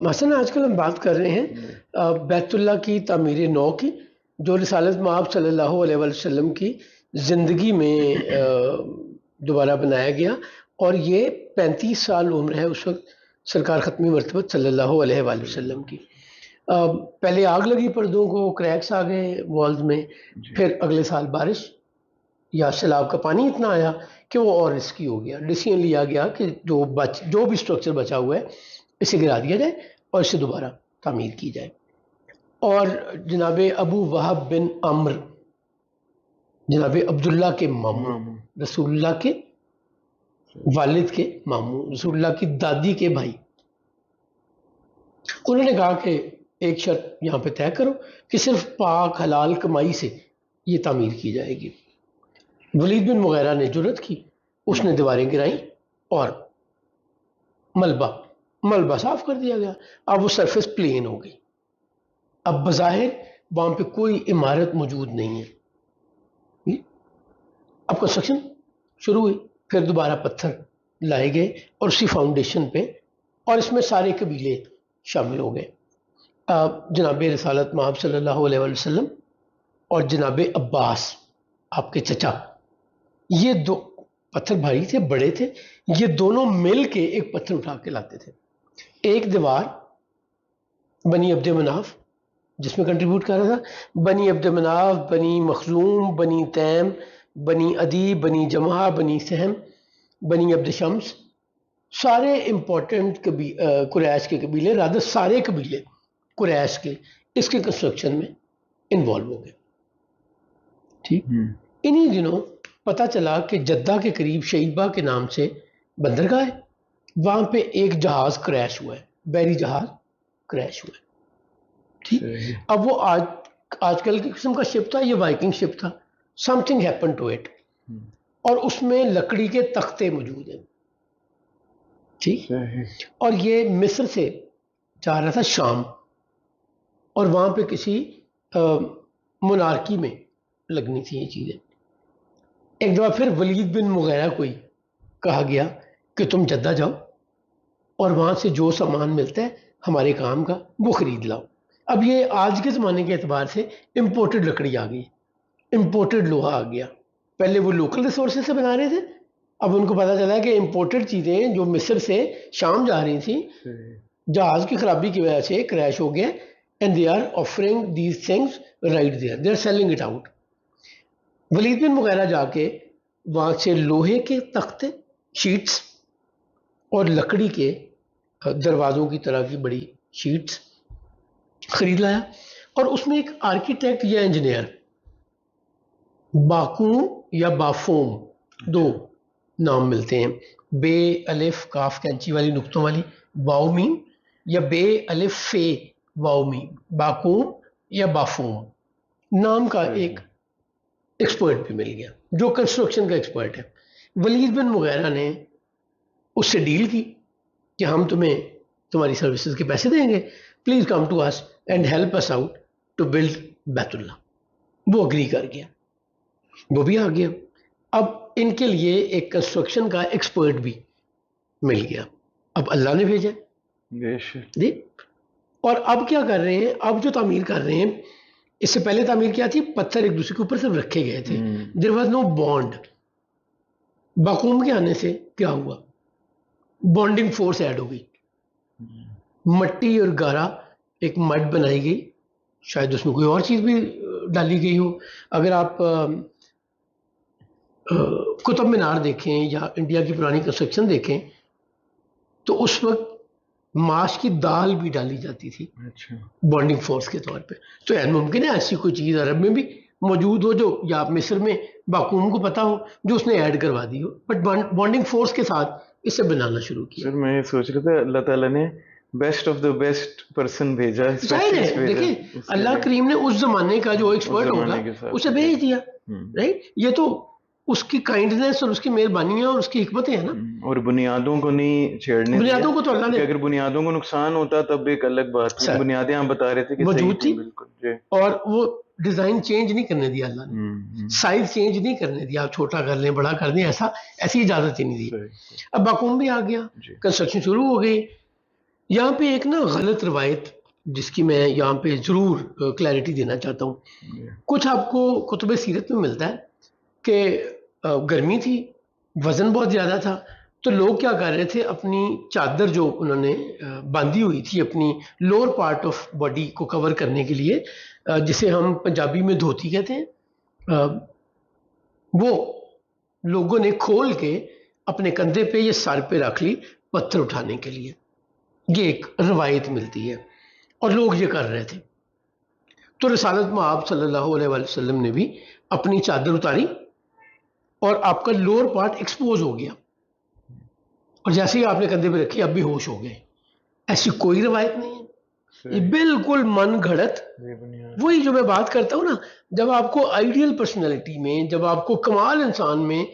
مثلا آج کل ہم بات کر رہے ہیں بیت اللہ کی تعمیر نو کی، جو رسالت مآب صلی اللہ علیہ وسلم کی زندگی میں دوبارہ بنایا گیا، اور یہ 35 سال عمر ہے اس وقت سرکار ختمی مرتبت صلی اللہ علیہ وآلہ وسلم کی۔ پہلے آگ لگی پردوں کو، کریکس آ گئے والز میں، پھر اگلے سال بارش یا سیلاب کا پانی اتنا آیا کہ وہ اور رسکی ہو گیا۔ ڈیسیژن لیا گیا کہ جو بھی اسٹرکچر بچا ہوا ہے اسے گرا دیا جائے اور اسے دوبارہ تعمیر کی جائے۔ اور جناب ابو وہب بن عمر، جناب عبداللہ کے ماموں، رسول اللہ کے والد کے ماموں، رسول اللہ کی دادی کے بھائی، انہوں نے کہا کہ ایک شرط یہاں پہ طے کرو کہ صرف پاک حلال کمائی سے یہ تعمیر کی جائے گی۔ ولید بن مغیرہ نے جرت کی، اس نے دیواریں گرائیں اور ملبہ صاف کر دیا گیا۔ اب وہ سرفیس پلین ہو گئی، اب بظاہر وہاں پہ کوئی عمارت موجود نہیں ہے۔ اب کنسٹرکشن شروع ہوئی، پھر دوبارہ پتھر لائے گئے اور اسی فاؤنڈیشن پہ، اور اس میں سارے قبیلے شامل ہو گئے۔ جناب رسالت مآب صلی اللہ علیہ وسلم اور جناب عباس آپ کے چچا، یہ دو پتھر بھاری تھے، بڑے تھے، یہ دونوں مل کے ایک پتھر اٹھا کے لاتے تھے۔ ایک دیوار بنی عبد مناف جس میں کنٹریبیوٹ کر رہا تھا، بنی عبد مناف، بنی مخزوم، بنی تیم، بنی عدی، بنی جمعہ، بنی سہم، بنی عبد شمس، سارے امپورٹنٹ قریش کے قبیلے، رادر سارے قبیلے قریش کے اس کے کنسٹرکشن میں انوالو ہو گئے۔ ٹھیک، انہی دنوں پتہ چلا کہ جدہ کے قریب شیبہ کے نام سے بندرگاہ ہے، وہاں پہ ایک جہاز کریش ہوا ہے، بحری جہاز کریش ہوا ہے۔ ٹھیک، اب وہ آج کل کی قسم کا شپ تھا، یہ وائکنگ شپ تھا، something happen to it, اور اس میں لکڑی کے تختے موجود ہیں۔ ٹھیک، اور یہ مصر سے جا رہا تھا شام، اور وہاں پہ کسی منارکی میں لگنی تھی یہ چیزیں۔ ایک دفعہ پھر ولید بن مغیرہ کو کہا گیا کہ تم جدہ جاؤ اور وہاں سے جو سامان ملتا ہے ہمارے کام کا وہ خرید لاؤ۔ اب یہ آج کے زمانے کے اعتبار سے امپورٹڈ لکڑی آ گئی، امپورٹڈ لوہا آ گیا۔ پہلے وہ لوکل ریسورسز سے بنا رہے تھے، اب ان کو پتہ چلا کہ امپورٹڈ چیزیں جو مصر سے شام جا رہی تھیں، جہاز کی خرابی کی وجہ سے کریش ہو گیا، and they are offering these things right there, they are selling it out۔ ولید بن مغیرہ جا کے وہاں سے لوہے کے تختے، شیٹس، اور لکڑی کے دروازوں کی طرح کی بڑی شیٹس خرید لایا، اور اس میں ایک آرکیٹیکٹ یا انجینئر، باقوم یا بافوم دو نام ملتے ہیں، بے الف کاف کینچی والی نقطوں والی واو میم، یا بے الف فے واو میم، باقوم یا بافوم نام کا ایک ایکسپرٹ بھی مل گیا جو کنسٹرکشن کا ایکسپرٹ ہے۔ ولید بن مغیرہ نے اس سے ڈیل کی کہ ہم تمہیں تمہاری سروسز کے پیسے دیں گے، please come to us and help us out to build بیت اللہ۔ وہ اگری کر گیا، وہ بھی آ گیا۔ اب ان کے لیے ایک کنسٹرکشن کا ایکسپرٹ بھی مل گیا، اب اللہ نے بھیجا جی۔ اور اب کیا کر رہے ہیں، اب جو تعمیر کر رہے ہیں، اس سے پہلے تعمیر کیا تھی، پتھر ایک دوسرے کے اوپر صرف رکھے گئے تھے، دیر واز نو بانڈ۔ باقوم کے آنے سے کیا ہوا، بانڈنگ فورس ایڈ ہو گئی، مٹی اور گارا ایک مڈ بنائی گئی، شاید اس میں کوئی اور چیز بھی ڈالی گئی ہو۔ اگر آپ قطب مینار دیکھیں یا انڈیا کی پرانی کنسٹرکشن دیکھیں تو اس وقت ماش کی دال بھی ڈالی جاتی تھی بانڈنگ فورس کے طور پہ۔ تو ممکن ہے ایسی کوئی چیز عرب میں بھی موجود ہو جو، یا مصر میں باقوم کو پتا ہو جو اس نے ایڈ کروا دی ہو، بٹ بانڈنگ فورس کے ساتھ اسے بنانا شروع کیا۔ سر میں یہ سوچ رہا تھا اللہ تعالیٰ نے best of the best person بھیجا، ظاہر ہے دیکھیں اللہ کریم نے اس زمانے کا جو ایکسپرٹ ہوگا اسے بھیج دیا، رائٹ۔ یہ تو اس کی کائنڈنس اور اس کی مہربانی اور اس کی حکمتیں ہیں نا۔ اور بنیادوں کو نہیں چھیڑنے، بنیادوں کو تو اللہ نے، اگر بنیادوں کو نقصان ہوتا تب ایک الگ بات تھی، بنیادیں آپ بتا رہے تھے کہ موجود تھی، بالکل، اور وہ ڈیزائن چینج نہیں کرنے دیا اللہ نے، سائز چینج نہیں کرنے دیا، آپ چھوٹا کر لیں بڑا کر دیں، ایسی اجازت ہی نہیں دی۔ اب باقوم بھی آ گیا، کنسٹرکشن شروع ہو گئی۔ یہاں پہ ایک نا غلط روایت جس کی میں یہاں پہ ضرور کلیئرٹی دینا چاہتا ہوں. کچھ آپ کو کتب سیرت میں ملتا ہے کہ گرمی تھی، وزن بہت زیادہ تھا، تو لوگ کیا کر رہے تھے، اپنی چادر جو انہوں نے باندھی ہوئی تھی اپنی لوور پارٹ آف باڈی کو کور کرنے کے لیے، جسے ہم پنجابی میں دھوتی کہتے ہیں، وہ لوگوں نے کھول کے اپنے کندھے پہ یا سر پہ رکھ لی پتھر اٹھانے کے لیے. یہ ایک روایت ملتی ہے اور لوگ یہ کر رہے تھے. تو رسالت میں آپ صلی اللہ علیہ وآلہ وسلم نے بھی اپنی چادر اتاری اور آپ کا لوور پارٹ ایکسپوز ہو گیا، اور جیسے ہی آپ نے کندھے پہ رکھی اب بھی ہوش ہو گئے. ایسی کوئی روایت نہیں ہے، یہ بالکل من گھڑت. وہی جو میں بات کرتا ہوں نا، جب آپ کو آئیڈیل پرسنالٹی میں، جب آپ کو کمال انسان میں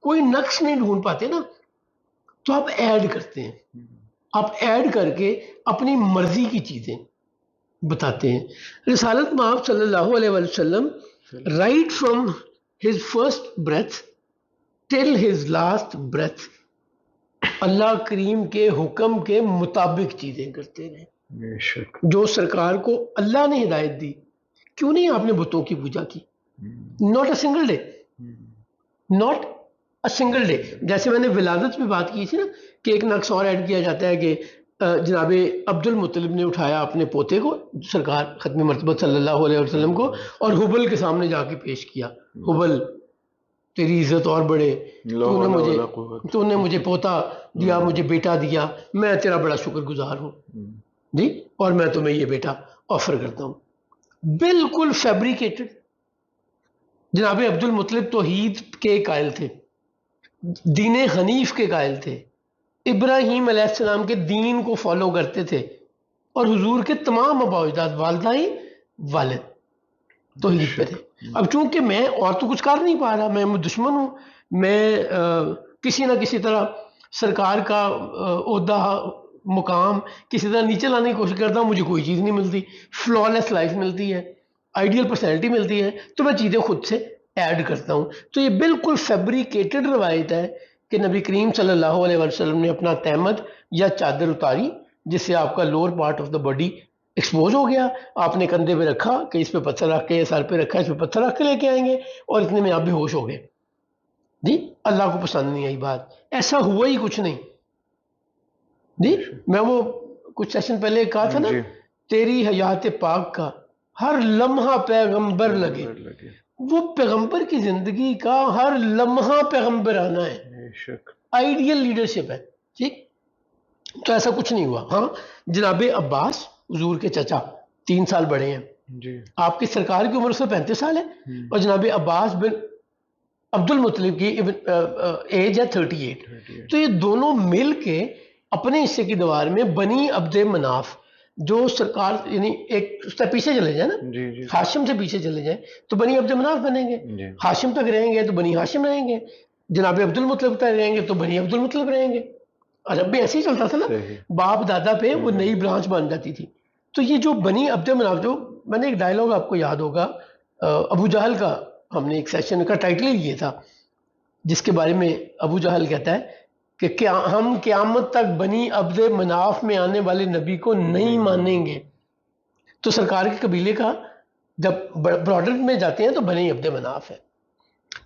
کوئی نقص نہیں ڈھونڈ پاتے نا، تو آپ ایڈ کرتے ہیں. آپ ایڈ کر کے اپنی مرضی کی چیزیں بتاتے ہیں. رسالت میں آپ صلی اللہ علیہ وآلہ وسلم right from his first breath till his last breath اللہ کریم کے حکم کے مطابق چیزیں کرتے رہے. بے شک. جو سرکار کو اللہ نے ہدایت دی، کیوں نہیں آپ نے بتوں کی پوجا کی؟ Not a single day, not a single day. جیسے میں نے ولادت میں بات کی تھی نا کہ ایک نقص اور ایڈ کیا جاتا ہے کہ جناب عبد المطلب نے اٹھایا اپنے پوتے کو، سرکار ختم مرتبہ صلی اللہ علیہ وسلم کو، اور حبل کے سامنے جا کے پیش کیا. حبل تیری عزت اور بڑھے، تو نے مجھے پوتا دیا، مجھے بیٹا دیا، میں تیرا بڑا شکر گزار ہوں جی، اور میں تمہیں یہ بیٹا آفر کرتا ہوں. بالکل فیبریکیٹڈ. جناب عبد المطلب توحید کے قائل تھے، دین حنیف کے قائل تھے، ابراہیم علیہ السلام کے دین کو فالو کرتے تھے، اور حضور کے تمام آباء و اجداد، والدین والد توحید پہ تھے. اب چونکہ میں اور تو کچھ کر نہیں پا رہا، میں دشمن ہوں، میں کسی نہ کسی طرح سرکار کا عہدہ مقام کسی طرح نیچے لانے کی کوشش کرتا ہوں، مجھے کوئی چیز نہیں ملتی، فلالیس لائف ملتی ہے، آئیڈیل پرسنالٹی ملتی ہے، تو میں چیزیں خود سے ایڈ کرتا ہوں. تو یہ بالکل فیبریکیٹڈ روایت ہے کہ نبی کریم صلی اللہ علیہ وسلم نے اپنا تہمد یا چادر اتاری جس سے آپ کا lower part of the body expose ہو گیا، آپ نے کندھے پہ رکھا کہ اس پہ پتھر رکھ کے، سر پہ رکھا اس پہ پتھر رکھ کے لے کے آئیں گے، اور اتنے میں آپ بھی ہوش ہو گئے. جی اللہ کو پسند نہیں آئی بات، ایسا ہوا ہی کچھ نہیں. جی میں وہ کچھ سیشن پہلے کہا تھا نا، تیری حیات پاک کا ہر لمحہ پیغمبر لگے. وہ پیغمبر کی زندگی کا ہر لمحہ پیغمبر آنا ہے، آئیڈیل لیڈرشپ ہے. ٹھیک، تو ایسا کچھ نہیں ہوا. ہاں جناب عباس حضور کے چچا 3 سال بڑے ہیں جی. آپ کی سرکار کی عمر سے 35 سال ہے، اور جناب عباس بن عبد المطلب کی ایج ہے 38. تو یہ دونوں مل کے اپنے حصے کی دیوار میں بنی عبد مناف، جو سرکار یعنی ایک پیچھے چلے جائیں نا، ہاشم سے پیچھے چلے جائیں تو بنی عبد مناف بنیں گے، ہاشم تک رہیں گے تو بنی ہاشم رہیں گے، جناب عبد المطلب تک رہیں گے تو بنی عبد المطلب رہیں گے. اور اب بھی ایسے ہی چلتا تھا نا، باپ دادا پہ وہ نئی برانچ بن جاتی تھی. تو یہ جو بنی عبد مناف، جو میں نے ایک ڈائلاگ آپ کو یاد ہوگا ابو جہل کا، ہم نے ایک سیشن کا ٹائٹل ہی یہ تھا جس کے بارے میں ابو جہل کہتا ہے کہ ہم قیامت تک بنی عبد مناف میں آنے والے نبی کو نہیں مانیں گے. تو سرکار کے قبیلے کا جب براڈر میں جاتے ہیں تو بنی عبد مناف ہے.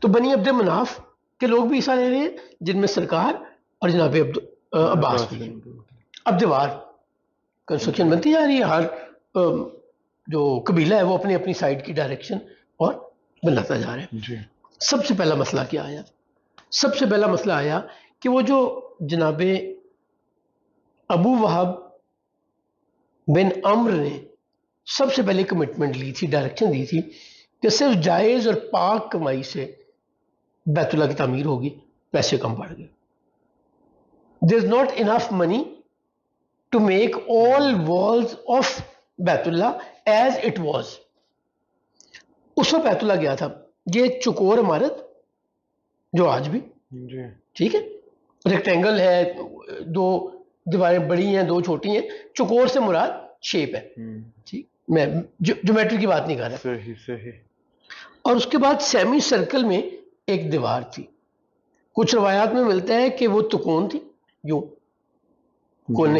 تو بنی عبد مناف کے لوگ بھی حصہ لے رہے ہیں، جن میں سرکار اور جناب عباس بھی ہیں. اب دیوار کنسٹرکشن بنتی جا رہی ہے، ہر جو قبیلہ ہے وہ اپنی اپنی سائڈ کی ڈائریکشن اور بناتا جا رہا ہے. سب سے پہلا مسئلہ کیا آیا؟ سب سے پہلا مسئلہ آیا کہ وہ جو جناب ابو وہب بن عمر نے سب سے پہلے کمٹمنٹ لی تھی، ڈائریکشن دی تھی کہ صرف جائز اور پاک کمائی سے بیت اللہ کی تعمیر ہوگی، پیسے کم پڑ گئے. there is not enough money to make all walls of بیت اللہ as it was. اس وقت بیت اللہ گیا تھا، یہ چکور عمارت جو آج بھی ٹھیک ہے، ریکٹینگل ہے، 2 دیواریں بڑی ہیں 2 چھوٹی ہیں، چکور سے مراد شیپ ہے. ٹھیک، میں جیومیٹری کی بات نہیں کر رہا. صحیح. اور اس کے بعد سیمی سرکل میں ایک دیوار تھی. کچھ روایات میں ملتا ہے کہ وہ تکون تھی، یوں کونے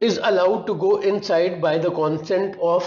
is allowed to go inside by the consent of